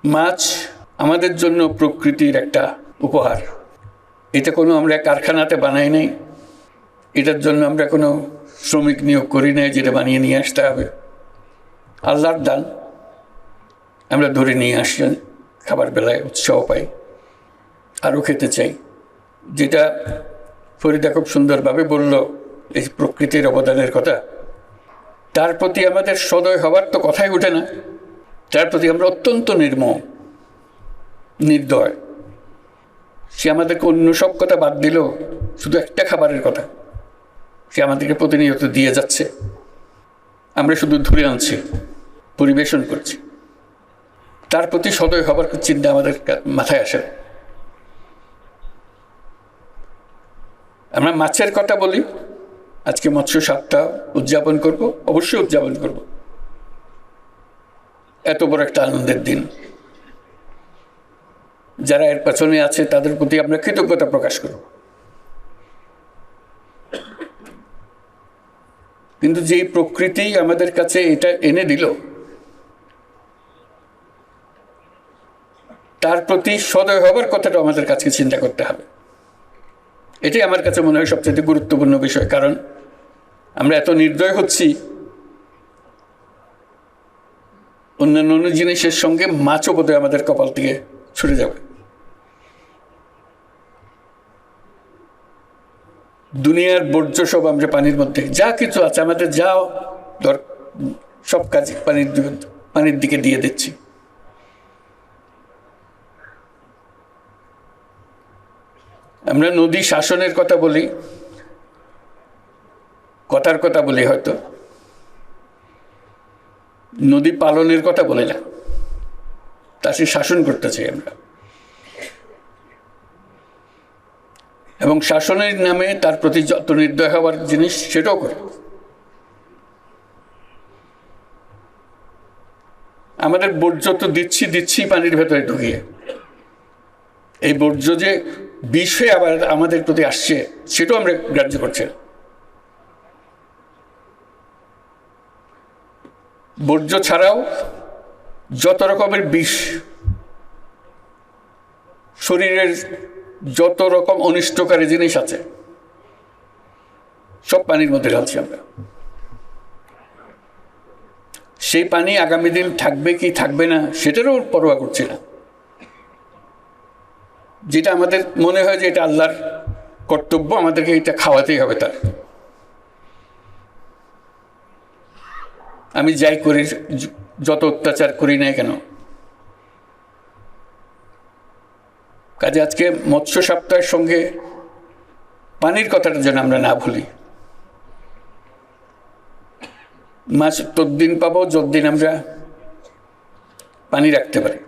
মাছ আমাদের জন্য প্রকৃতির একটা উপহার। এটা কোনো আমরা কারখানাতে বানাই নাই, এটার জন্য আমরা কোনো শ্রমিক নিয়োগ করি নাই যেটা বানিয়ে নিয়ে আসতে হবে। আল্লাহর দান, আমরা ধরে নিয়ে আসছেন, খাবার বেলায় উৎসাহ পাই, আরও খেতে চাই। যেটা ফরিদা খুব সুন্দরভাবে বলল এই প্রকৃতির অবদানের কথা, তার প্রতি আমাদের সদয় হবার তো কথাই ওঠে না। তার প্রতি আমরা অত্যন্ত নির্দয়। সে আমাদেরকে অন্য সব কথা বাদ দিল, শুধু একটা খাবারের কথা সে আমাদেরকে প্রতিনিয়ত দিয়ে যাচ্ছে, আমরা শুধু ধরে আনছি, পরিবেশন করছি। তার প্রতি সদয় হবার চিন্তা আমাদের মাথায় আসে। আমরা মাছের কথা বলি, আজকে মৎস্য সপ্তাহ উদযাপন করব, অবশ্যই উদযাপন করব। এত বড় একটা আনন্দের দিন, যারা এর পেছনে আছে তাদের প্রতি আমরা কৃতজ্ঞতা প্রকাশ করব। কিন্তু যেই প্রকৃতি আমাদের কাছে এটা এনে দিল, তার প্রতি সদয় হবার কথাটা আমাদের কাছে চিন্তা করতে হবে। এটাই আমার কাছে মনে হয় সবচেয়ে গুরুত্বপূর্ণ বিষয়। কারণ আমরা এত নির্দয় হচ্ছি, অন্যান্য জিনিসের সঙ্গে মাছও বোধহয় আমাদের কপাল থেকে ছুটে যাবে। দুনিয়ার বর্জ্য সব আমরা পানির মধ্যে, যা কিছু আছে আমাদের, যা সব কাজে পানির দিকে দিয়ে দিচ্ছি। আমরা নদী শাসনের কথা বলি, কথার কথা বলি, হয়তো নদী পালনের কথা বলে না, তা সে শাসন করতে চাই আমরা। এবং শাসনের নামে তার প্রতি যত নির্দয় হওয়ার জিনিস সেটাও করে। আমাদের বর্জ্য তো দিচ্ছি পানির ভেতরে ঢুকিয়ে, এই বর্জ্য যে বিষ হয়ে আবার আমাদের প্রতি আসছে সেটাও আমরা গ্রাহ্য করছি। বর্জ্য ছাড়াও যত রকমের বিষ, শরীরের যত রকম অনিষ্টকারী জিনিস আছে সব পানির মধ্যে ঢালছি আমরা। সেই পানি আগামী দিন থাকবে কি থাকবে না সেটারও পরোয়া করছি না। যেটা আমাদের মনে হয় যে এটা আল্লাহর কর্তব্য, আমাদেরকে এটা খাওয়াতেই হবে তার। আমি যাই করি, যত অত্যাচার করি না কেন, কাজে আজকে মৎস্য সপ্তাহের সঙ্গে পানির কথাটা যেন আমরা না ভুলি। মাছ ততদিন পাবো যতদিন আমরা পানি রাখতে পারি।